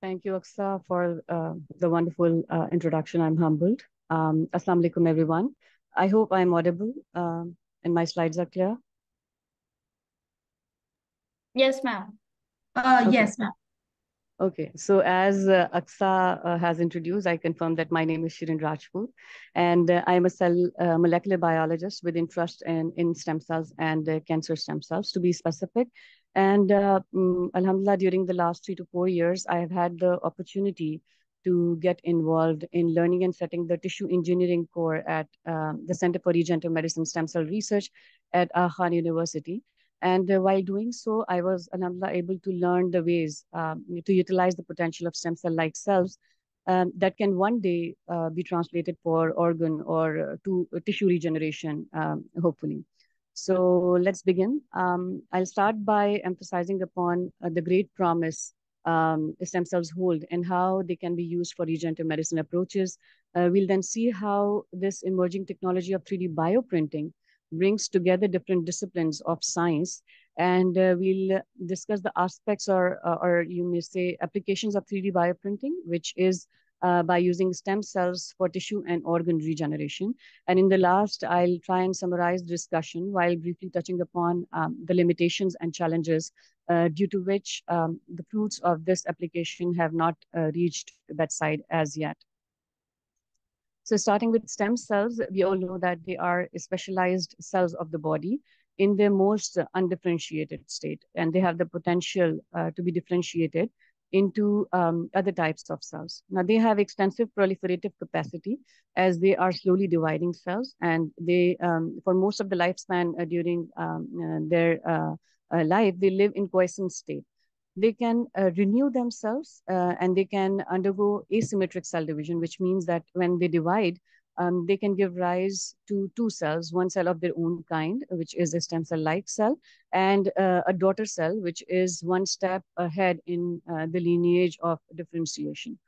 Thank you, Aksa, for the wonderful introduction. I'm humbled. Assalamu alaikum, everyone. I hope I'm audible and my slides are clear. Yes, ma'am. Okay. Yes, ma'am. Okay, so as Aksa has introduced, I confirm that my name is Sheerien Rajput, and I am a molecular biologist with interest in stem cells and cancer stem cells, to be specific. And Alhamdulillah, during the last 3 to 4 years, I have had the opportunity to get involved in learning and setting the tissue engineering core at the Center for Regenerative Medicine Stem Cell Research at Khan University. And while doing so, I was, alhamdulillah, able to learn the ways to utilize the potential of stem cell-like cells that can one day be translated for organ or to tissue regeneration, hopefully. So let's begin. I'll start by emphasizing upon the great promise stem cells hold and how they can be used for regenerative medicine approaches. We'll then see how this emerging technology of 3D bioprinting brings together different disciplines of science, and we'll discuss the aspects or you may say applications of 3D bioprinting, which is by using stem cells for tissue and organ regeneration. And in the last, I'll try and summarize the discussion while briefly touching upon the limitations and challenges due to which the fruits of this application have not reached bedside as yet. So starting with stem cells, we all know that they are specialized cells of the body in their most undifferentiated state, and they have the potential to be differentiated into other types of cells. Now, they have extensive proliferative capacity as they are slowly dividing cells, and they, for most of the lifespan during their life, they live in quiescent state. They can renew themselves and they can undergo asymmetric cell division, which means that when they divide, they can give rise to two cells, one cell of their own kind, which is a stem cell-like cell, and a daughter cell, which is one step ahead in the lineage of differentiation.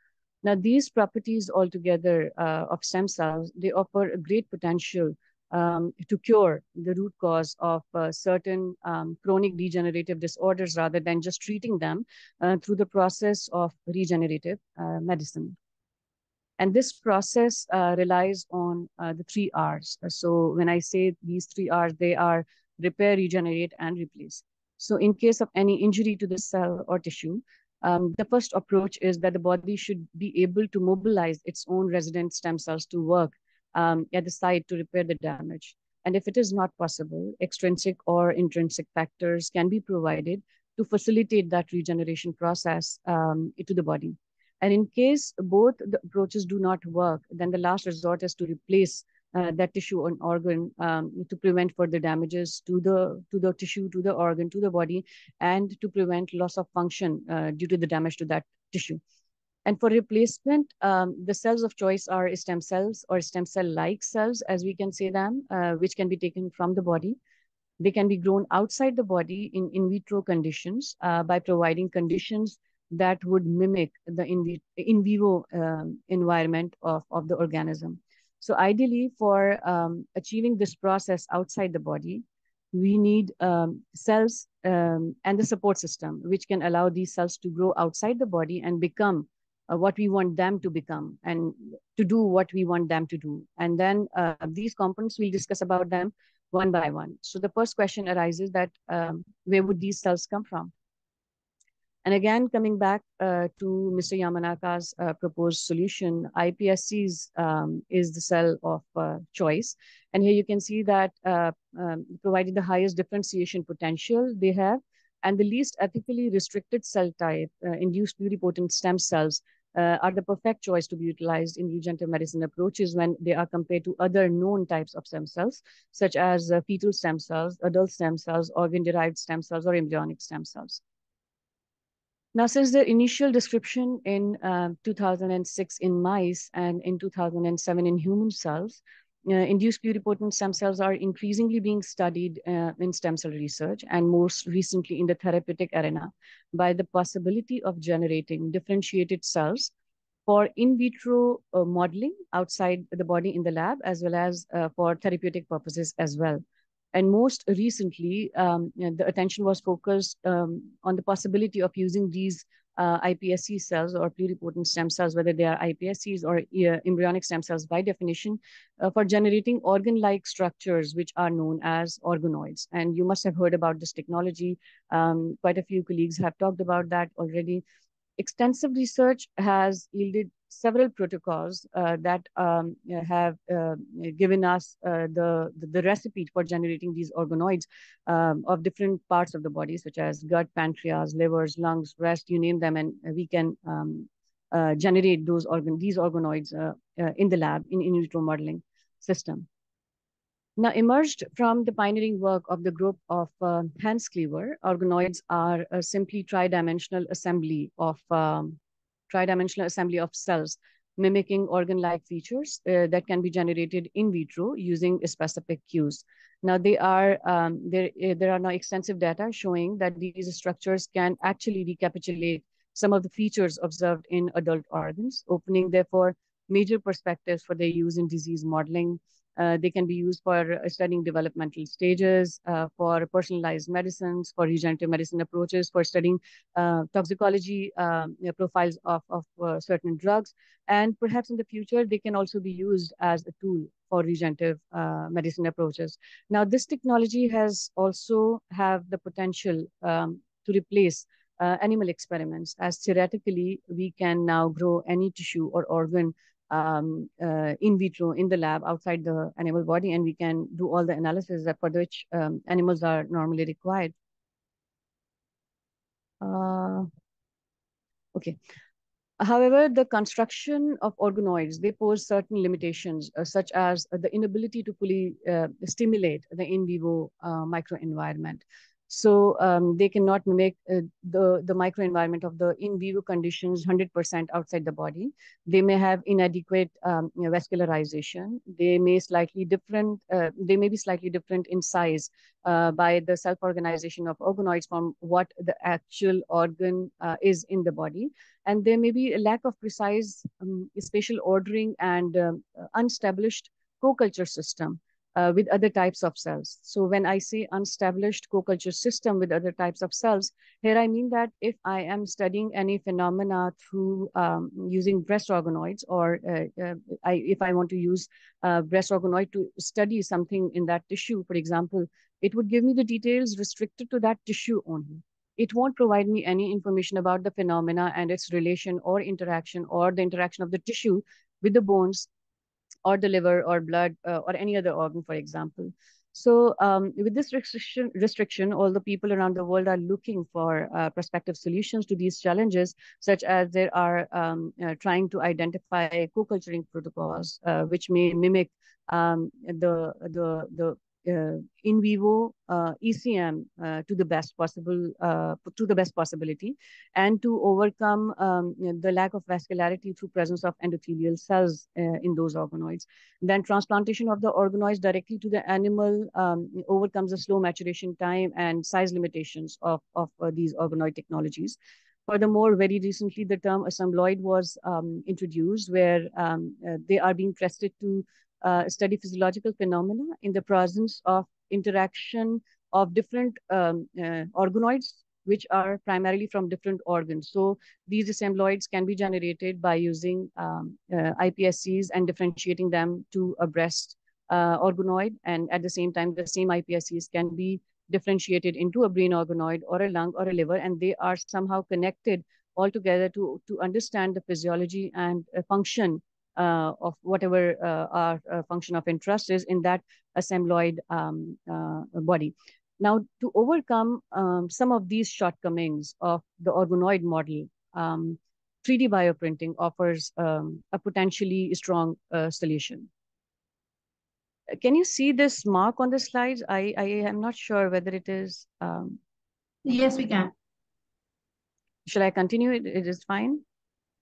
Now, these properties altogether of stem cells, they offer a great potential to cure the root cause of certain chronic degenerative disorders rather than just treating them through the process of regenerative medicine. And this process relies on the 3 Rs. So when I say these 3 Rs, they are repair, regenerate, and replace. So in case of any injury to the cell or tissue, the first approach is that the body should be able to mobilize its own resident stem cells to work at the site to repair the damage. And if it is not possible, extrinsic or intrinsic factors can be provided to facilitate that regeneration process to the body. And in case both the approaches do not work, then the last resort is to replace that tissue or organ to prevent further damages to the tissue, to the organ, to the body, and to prevent loss of function due to the damage to that tissue. And for replacement, the cells of choice are stem cells or stem cell-like cells, as we can say them, which can be taken from the body. They can be grown outside the body in vitro conditions by providing conditions that would mimic the in vivo environment of the organism. So ideally, for achieving this process outside the body, we need cells and the support system, which can allow these cells to grow outside the body and become what we want them to become and to do what we want them to do. And then these components, we'll discuss about them one by one. So the first question arises that where would these cells come from? And again, coming back to Mr. Yamanaka's proposed solution, iPSCs is the cell of choice. And here you can see that provided the highest differentiation potential they have and the least ethically restricted cell type, induced pluripotent stem cells are the perfect choice to be utilized in regenerative medicine approaches when they are compared to other known types of stem cells, such as fetal stem cells, adult stem cells, organ-derived stem cells, or embryonic stem cells. Now, since the initial description in 2006 in mice and in 2007 in human cells, induced pluripotent stem cells are increasingly being studied in stem cell research and most recently in the therapeutic arena by the possibility of generating differentiated cells for in vitro modeling outside the body in the lab, as well as for therapeutic purposes as well. And most recently, the attention was focused on the possibility of using these iPSC cells or pluripotent stem cells, whether they are iPSCs or embryonic stem cells by definition, for generating organ-like structures, which are known as organoids. And you must have heard about this technology. Quite a few colleagues have talked about that already. Extensive research has yielded several protocols that have given us the recipe for generating these organoids of different parts of the body, such as gut, pancreas, livers, lungs, breast, you name them, and we can generate these organoids in the lab in vitro modeling system. Now, emerged from the pioneering work of the group of Hans Cleaver, organoids are simply tridimensional assembly of cells, mimicking organ-like features that can be generated in vitro using specific cues. Now, there are now extensive data showing that these structures can actually recapitulate some of the features observed in adult organs, opening therefore major perspectives for their use in disease modeling. They can be used for studying developmental stages, for personalized medicines, for regenerative medicine approaches, for studying toxicology profiles of certain drugs. And perhaps in the future, they can also be used as a tool for regenerative medicine approaches. Now, this technology has also have the potential to replace animal experiments, as theoretically, we can now grow any tissue or organ in vitro in the lab outside the animal body, and we can do all the analysis that for which animals are normally required. Okay. However, the construction of organoids, they pose certain limitations, such as the inability to fully stimulate the in vivo microenvironment. So they cannot mimic the microenvironment of the in vivo conditions 100% outside the body. They may have inadequate vascularization. They may be slightly different in size by the self-organization of organoids from what the actual organ is in the body. And there may be a lack of precise spatial ordering and unestablished co-culture system with other types of cells. So when I say unestablished co-culture system with other types of cells, here I mean that if I am studying any phenomena through using breast organoids, or if I want to use breast organoid to study something in that tissue, for example, it would give me the details restricted to that tissue only. It won't provide me any information about the phenomena and its relation or interaction, or the interaction of the tissue with the bones or the liver or blood or any other organ, for example. So with this restriction, all the people around the world are looking for prospective solutions to these challenges, such as they are trying to identify co-culturing protocols, which may mimic the in vivo ECM to the best possibility, and to overcome the lack of vascularity through presence of endothelial cells in those organoids. Then transplantation of the organoids directly to the animal overcomes the slow maturation time and size limitations of these organoid technologies. Furthermore, very recently, the term assembloid was introduced, where they are being tested to study physiological phenomena in the presence of interaction of different organoids, which are primarily from different organs. So these assembloids can be generated by using iPSCs and differentiating them to a breast organoid. And at the same time, the same iPSCs can be differentiated into a brain organoid or a lung or a liver, and they are somehow connected all together to understand the physiology and function of whatever our function of interest is in that assembloid body. Now, to overcome some of these shortcomings of the organoid model, 3D bioprinting offers a potentially strong solution. Can you see this mark on the slides? I am not sure whether it is. Yes, we can. Should I continue? It is fine?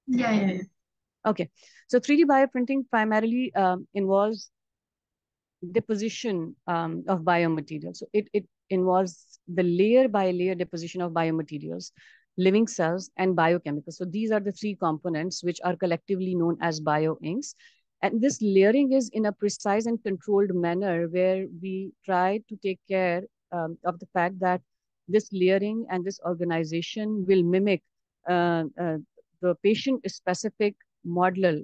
Yeah. Okay, so 3D bioprinting primarily involves deposition of biomaterials. So it involves the layer by layer deposition of biomaterials, living cells, and biochemicals. So these are the three components which are collectively known as bioinks. And this layering is in a precise and controlled manner, where we try to take care of the fact that this layering and this organization will mimic the patient-specific model,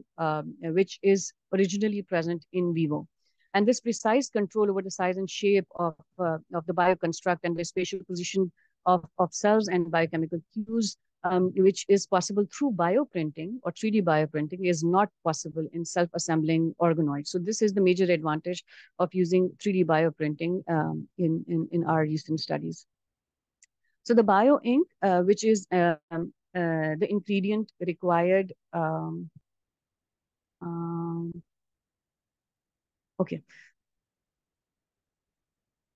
which is originally present in vivo. And this precise control over the size and shape of the bioconstruct and the spatial position of cells and biochemical cues, which is possible through bioprinting or 3D bioprinting, is not possible in self-assembling organoids. So this is the major advantage of using 3D bioprinting in our recent studies. So the bio ink, which is the ingredient required. Okay.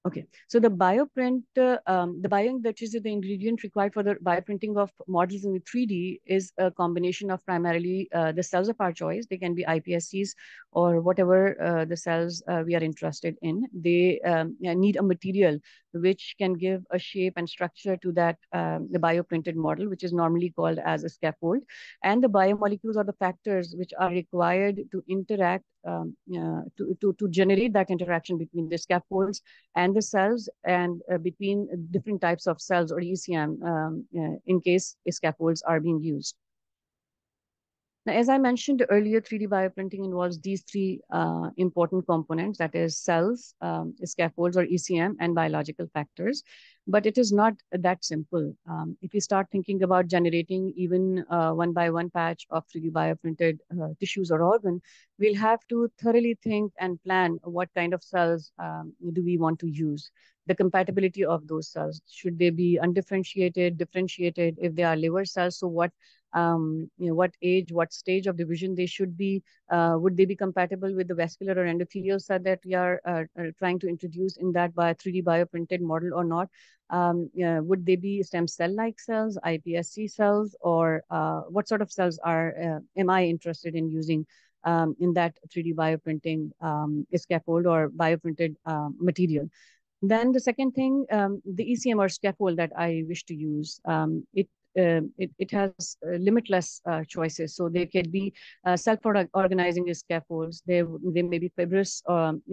Okay, so the bioprint, the bioink, that is the ingredient required for the bioprinting of models in the 3D, is a combination of primarily the cells of our choice. They can be iPSCs or whatever the cells we are interested in. They need a material which can give a shape and structure to that the bioprinted model, which is normally called as a scaffold. And the biomolecules are the factors which are required to interact, to generate that interaction between the scaffolds and the cells, and between different types of cells or ECM in case scaffolds are being used. Now, as I mentioned earlier, 3D bioprinting involves these three important components, that is cells, scaffolds or ECM, and biological factors. But it is not that simple. If you start thinking about generating even one by one patch of 3D bioprinted tissues or organ, we'll have to thoroughly think and plan what kind of cells do we want to use. The compatibility of those cells. Should they be undifferentiated, differentiated? If they are liver cells, so what age, what stage of division they should be? Would they be compatible with the vascular or endothelial cell that we are trying to introduce in that by a 3D bioprinted model or not? Would they be stem cell-like cells, iPSC cells, or what sort of cells am I interested in using in that 3D bioprinting scaffold or bioprinted material? Then the second thing, the ECM or scaffold that I wish to use, it has limitless choices. So they can be self-organizing scaffolds. They may be fibrous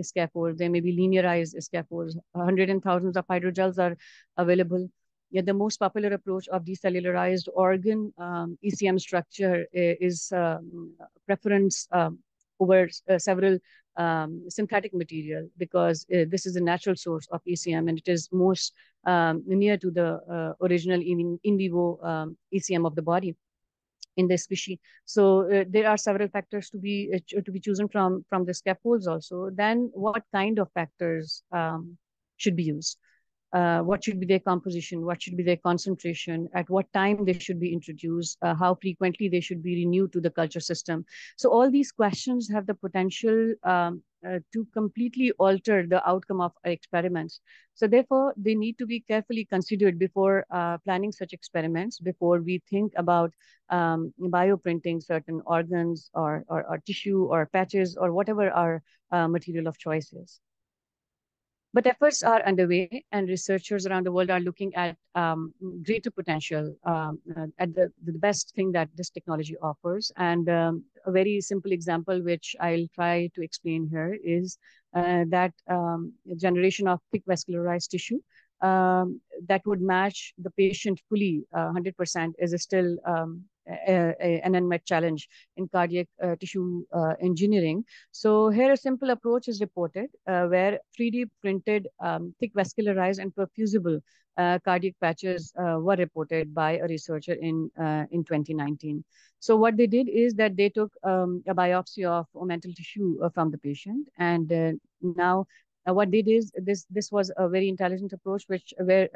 scaffolds. They may be linearized scaffolds. Hundreds and thousands of hydrogels are available. Yet the most popular approach of decellularized organ ECM structure is preference over several synthetic material, because this is a natural source of ECM and it is most near to the original in vivo ECM of the body in the species. So there are several factors to be chosen from the scaffolds also. Then what kind of factors should be used? What should be their composition, what should be their concentration, at what time they should be introduced, how frequently they should be renewed to the culture system. So all these questions have the potential to completely alter the outcome of experiments. So therefore, they need to be carefully considered before planning such experiments, before we think about bioprinting certain organs or tissue or patches or whatever our material of choice is. But efforts are underway, and researchers around the world are looking at greater potential, at the best thing that this technology offers. And a very simple example, which I'll try to explain here, is that generation of thick vascularized tissue that would match the patient fully 100% is still an unmet challenge in cardiac tissue engineering. So here a simple approach is reported where 3D printed thick vascularized and perfusible cardiac patches were reported by a researcher in 2019. So what they did is that they took a biopsy of omental tissue from the patient, and now what they did is this was a very intelligent approach, where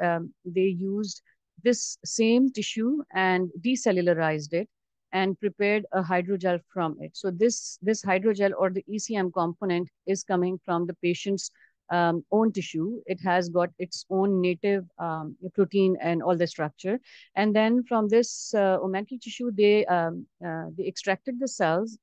they used this same tissue and decellularized it and prepared a hydrogel from it. So this hydrogel or the ECM component is coming from the patient's own tissue. It has got its own native protein and all the structure. And then from this omental tissue, they extracted the cells,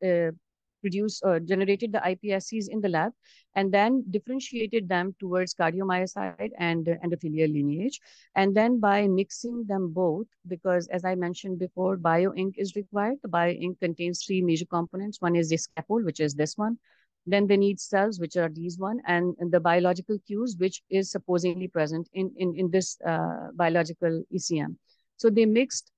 generated the iPSCs in the lab, and then differentiated them towards cardiomyocyte and endothelial lineage. And then by mixing them both, because as I mentioned before, bioink is required. The bioink contains three major components. One is the scaffold, which is this one. Then they need cells, which are these one, and the biological cues, which is supposedly present in this biological ECM. So they mixed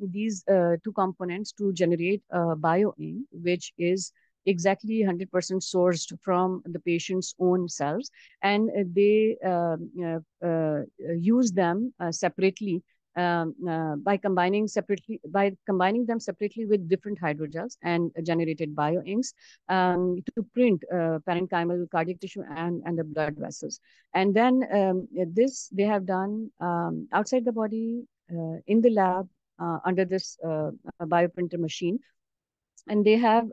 these two components to generate bioink, which is exactly 100% sourced from the patient's own cells, and they use them separately by combining them separately with different hydrogels and generated bioinks to print parenchymal cardiac tissue and the blood vessels. And then this they have done outside the body in the lab under this bioprinter machine, and they have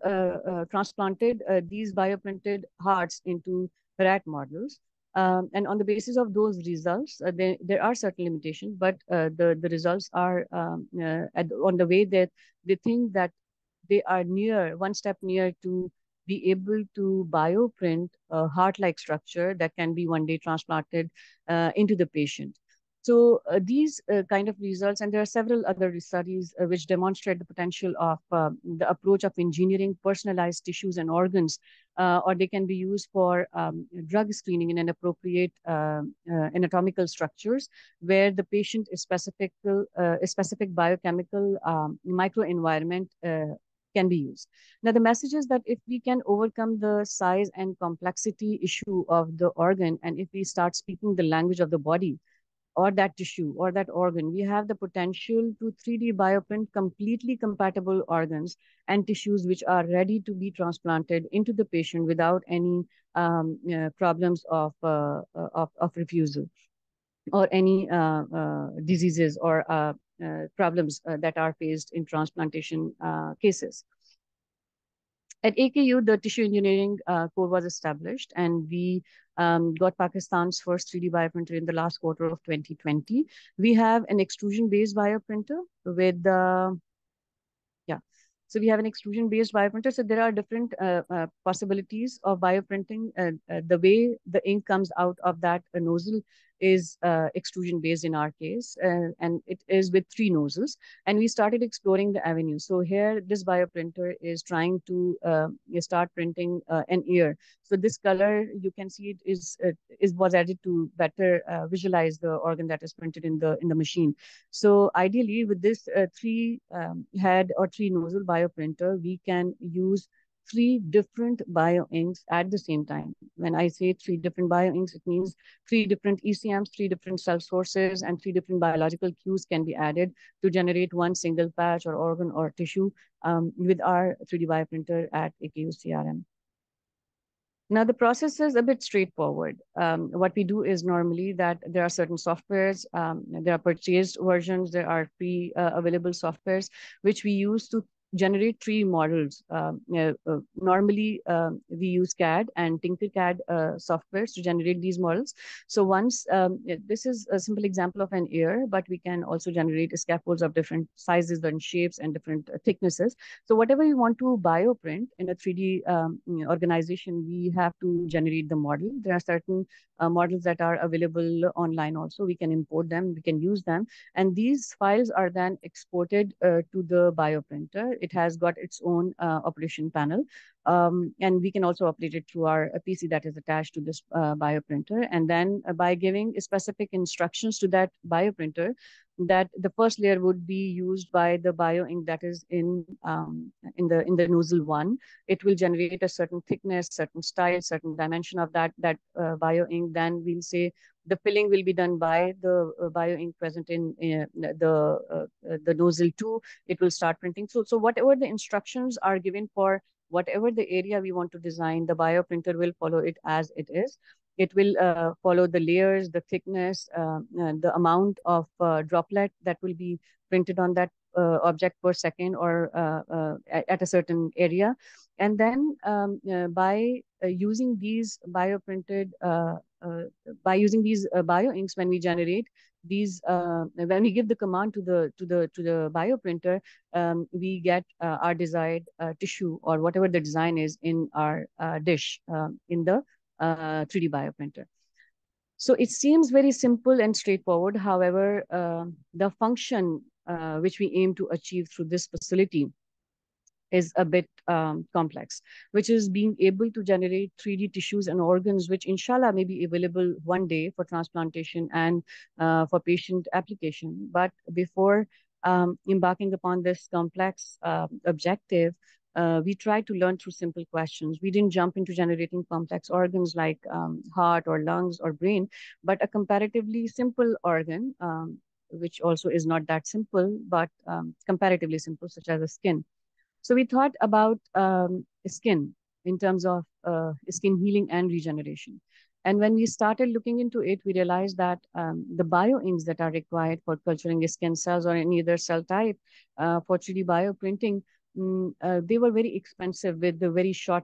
transplanted these bioprinted hearts into rat models. And on the basis of those results, there are certain limitations, but the results are on the way that they think that they are one step near to be able to bioprint a heart-like structure that can be one day transplanted into the patient. So these kind of results, and there are several other studies which demonstrate the potential of the approach of engineering personalized tissues and organs, or they can be used for drug screening in an appropriate anatomical structures where the patient is specific biochemical microenvironment can be used. Now, the message is that if we can overcome the size and complexity issue of the organ, and if we start speaking the language of the body, or that tissue or that organ, we have the potential to 3D bioprint completely compatible organs and tissues which are ready to be transplanted into the patient without any problems of refusal or any diseases or problems that are faced in transplantation cases. At AKU, the tissue engineering core was established, and we got Pakistan's first 3D bioprinter in the last quarter of 2020. We have an extrusion-based bioprinter with so we have an extrusion-based bioprinter. So there are different possibilities of bioprinting. The way the ink comes out of that nozzle is extrusion-based in our case, and it is with 3 nozzles. And we started exploring the avenue. So here, this bioprinter is trying to start printing an ear. So this color, you can see it was added to better visualize the organ that is printed in the machine. So ideally, with this 3 head or 3 nozzle bioprinter, we can use 3 different bioinks at the same time. When I say 3 different bioinks, it means 3 different ECMs, 3 different cell sources, and 3 different biological cues can be added to generate one single patch or organ or tissue with our 3D bioprinter at AKU CRM. Now, the process is a bit straightforward. What we do is normally that there are certain softwares, there are purchased versions, there are free available softwares, which we use to generate 3 models. Normally, we use CAD and Tinkercad softwares to generate these models. So once, this is a simple example of an ear, but we can also generate scaffolds of different sizes and shapes and different thicknesses. So whatever you want to bioprint in a 3D organization, we have to generate the model. There are certain models that are available online also. We can import them, we can use them. And these files are then exported to the bioprinter. It has got its own operation panel. And we can also operate it through our PC that is attached to this bioprinter. And then by giving specific instructions to that bioprinter, that the first layer would be used by the bioink that is in the nozzle 1. It will generate a certain thickness, certain style, certain dimension of that bioink. Then we'll say the filling will be done by the bioink present in the nozzle 2. It will start printing. So whatever the instructions are given for whatever the area we want to design, the bioprinter will follow it as it is. It will follow the layers, the thickness, the amount of droplet that will be printed on that object per second or at a certain area. And then by using these bioprinted, bioinks, when we generate these, when we give the command to the bioprinter, we get our desired tissue or whatever the design is in our dish in the 3D bioprinter. So it seems very simple and straightforward. However, the function which we aim to achieve through this facility is a bit complex, which is being able to generate 3D tissues and organs, which inshallah may be available one day for transplantation and for patient application. But before embarking upon this complex objective, we tried to learn through simple questions. We didn't jump into generating complex organs like heart or lungs or brain, but a comparatively simple organ, which also is not that simple, but comparatively simple, such as the skin. So we thought about skin in terms of skin healing and regeneration. And when we started looking into it, we realized that the bioinks that are required for culturing skin cells or any other cell type for 3D bioprinting, they were very expensive with the very short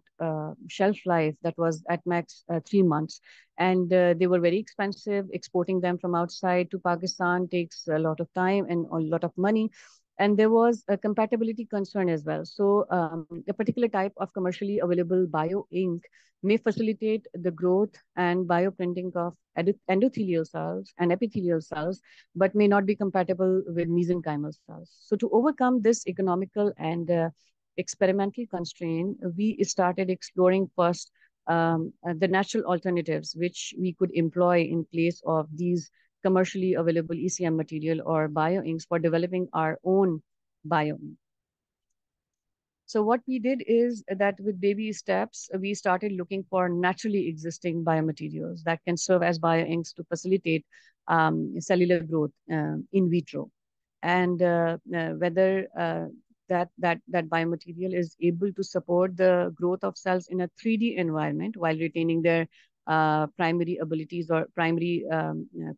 shelf life that was at max 3 months. And they were very expensive. Exporting them from outside to Pakistan takes a lot of time and a lot of money. And there was a compatibility concern as well. So a particular type of commercially available bio ink may facilitate the growth and bioprinting of endothelial cells and epithelial cells, but may not be compatible with mesenchymal cells. So to overcome this economical and experimental constraint, we started exploring first the natural alternatives which we could employ in place of these commercially available ECM material or bioinks for developing our own bioink. So what we did is that with baby steps, we started looking for naturally existing biomaterials that can serve as bioinks to facilitate cellular growth in vitro. And whether that biomaterial is able to support the growth of cells in a 3D environment while retaining their primary abilities or primary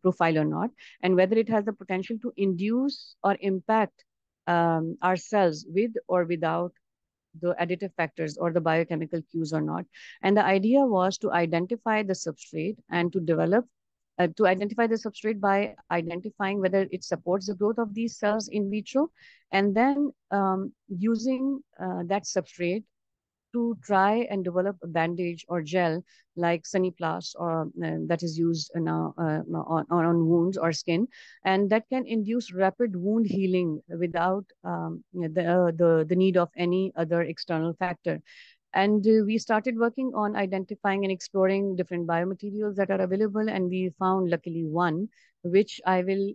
profile or not, and whether it has the potential to induce or impact our cells with or without the additive factors or the biochemical cues or not. And the idea was to identify the substrate and to develop to identify the substrate by identifying whether it supports the growth of these cells in vitro, and then using that substrate to try and develop a bandage or gel like Sunnyplast or that is used now on wounds or skin, and that can induce rapid wound healing without the need of any other external factor. And we started working on identifying and exploring different biomaterials that are available, and we found luckily one, which I will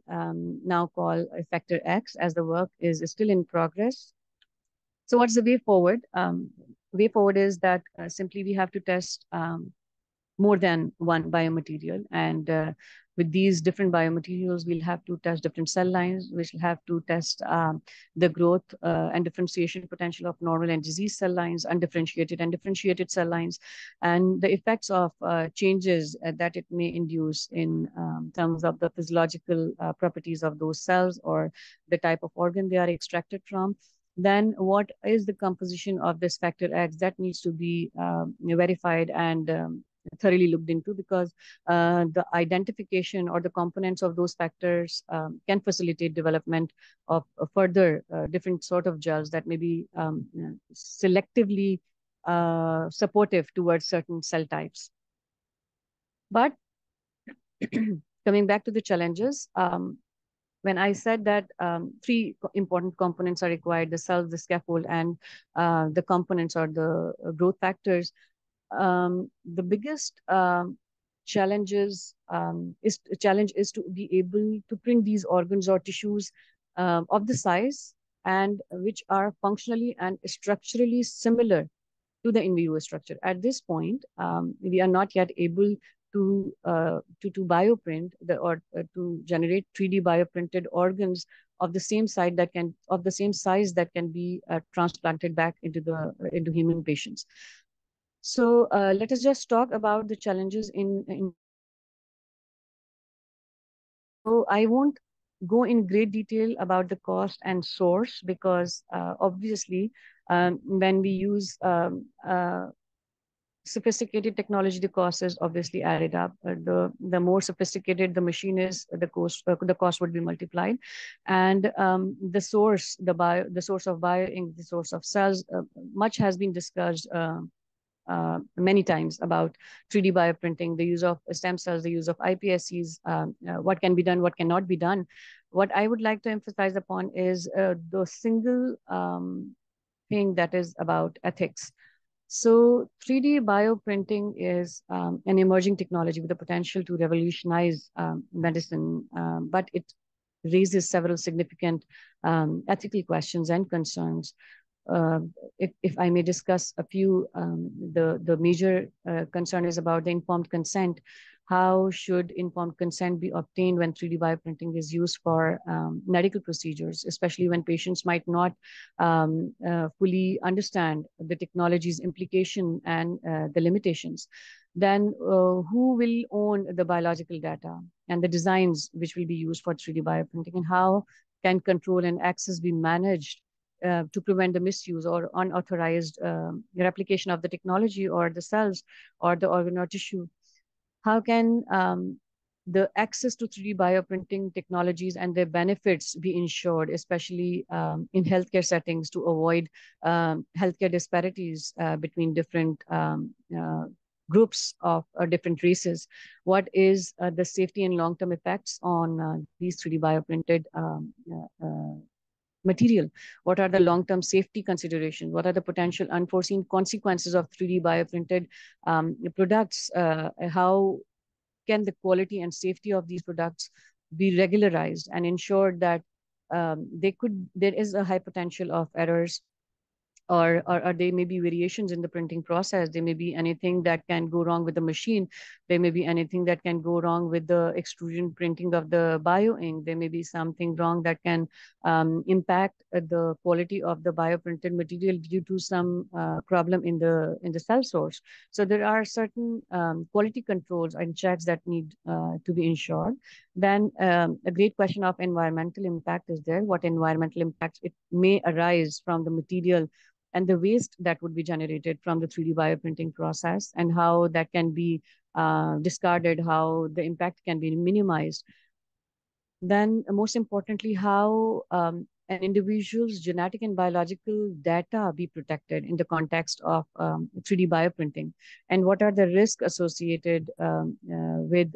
now call Factor X, as the work is still in progress. So what's the way forward? Way forward is that simply we have to test more than one biomaterial. And with these different biomaterials, we'll have to test different cell lines, which will have to test the growth and differentiation potential of normal and disease cell lines, undifferentiated and differentiated cell lines, and the effects of changes that it may induce in terms of the physiological properties of those cells or the type of organ they are extracted from. Then what is the composition of this factor X that needs to be verified and thoroughly looked into, because the identification or the components of those factors can facilitate development of further different sort of gels that may be selectively supportive towards certain cell types. But coming back to the challenges, when I said that three important components are required, the cells, the scaffold, and the components or the growth factors, the biggest challenge is to be able to print these organs or tissues of the size and which are functionally and structurally similar to the in vivo structure. At this point, we are not yet able to bioprint to generate 3D bioprinted organs of the same size that can be transplanted back into human patients. So let us just talk about the challenges in. So I won't go in great detail about the cost and source, because obviously when we use sophisticated technology, the cost is obviously added up. The more sophisticated the machine is, the cost would be multiplied. And the source of bioink, the source of cells, much has been discussed many times about 3D bioprinting, the use of stem cells, the use of iPSCs, what can be done, what cannot be done. What I would like to emphasize upon is the single thing that is about ethics. So 3D bioprinting is an emerging technology with the potential to revolutionize medicine, but it raises several significant ethical questions and concerns. If I may discuss a few, the major concern is about the informed consent. How should informed consent be obtained when 3D bioprinting is used for medical procedures, especially when patients might not fully understand the technology's implication and the limitations? Then who will own the biological data and the designs which will be used for 3D bioprinting, and how can control and access be managed to prevent the misuse or unauthorized replication of the technology or the cells or the organ or tissue? How can the access to 3D bioprinting technologies and their benefits be ensured, especially in healthcare settings, to avoid healthcare disparities between different groups of different races? What is the safety and long-term effects on these 3D bioprinted material? What are the long-term safety considerations? What are the potential unforeseen consequences of 3D bioprinted products? How can the quality and safety of these products be regularized and ensured that there is a high potential of errors, or there may be variations in the printing process. There may be anything that can go wrong with the machine. There may be anything that can go wrong with the extrusion printing of the bio ink. There may be something wrong that can impact the quality of the bioprinted material due to some problem in the cell source. So there are certain quality controls and checks that need to be ensured. Then a great question of environmental impact is there. What environmental impacts it may arise from the material and the waste that would be generated from the 3D bioprinting process, and how that can be discarded, how the impact can be minimized. Then most importantly, how an individual's genetic and biological data be protected in the context of 3D bioprinting, and what are the risks associated with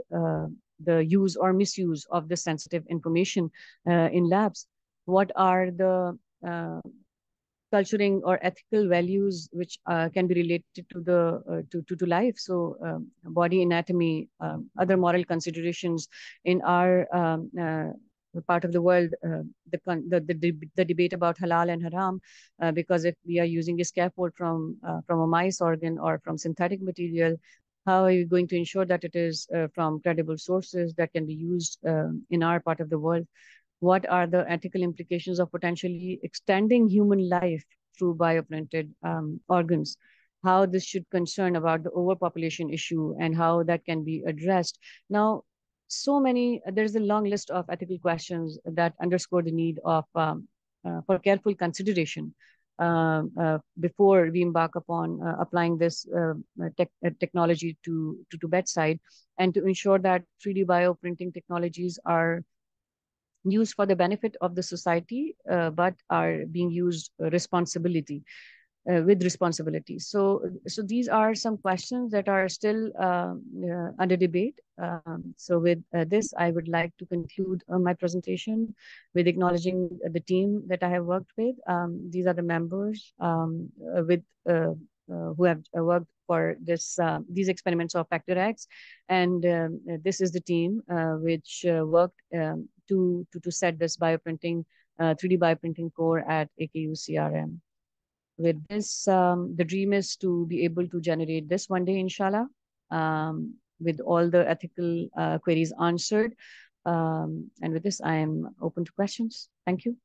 the use or misuse of the sensitive information in labs? What are the culturing or ethical values which can be related to the to life? So body anatomy, other moral considerations in our part of the world, the debate about halal and haram, because if we are using a scaffold from a mice organ or from synthetic material, how are you going to ensure that it is from credible sources that can be used in our part of the world? What are the ethical implications of potentially extending human life through bioprinted organs? How this should concern about the overpopulation issue and how that can be addressed. Now, there's a long list of ethical questions that underscore the need of for careful consideration before we embark upon applying this technology to bedside, and to ensure that 3D bioprinting technologies are used for the benefit of the society, but are being used with responsibility. So these are some questions that are still under debate. So with this, I would like to conclude my presentation with acknowledging the team that I have worked with. These are the members who have worked for these experiments of Factor X, and this is the team which worked to set this 3D bioprinting core at AKU CRM. With this, the dream is to be able to generate this one day, inshallah, with all the ethical queries answered. And with this, I am open to questions. Thank you.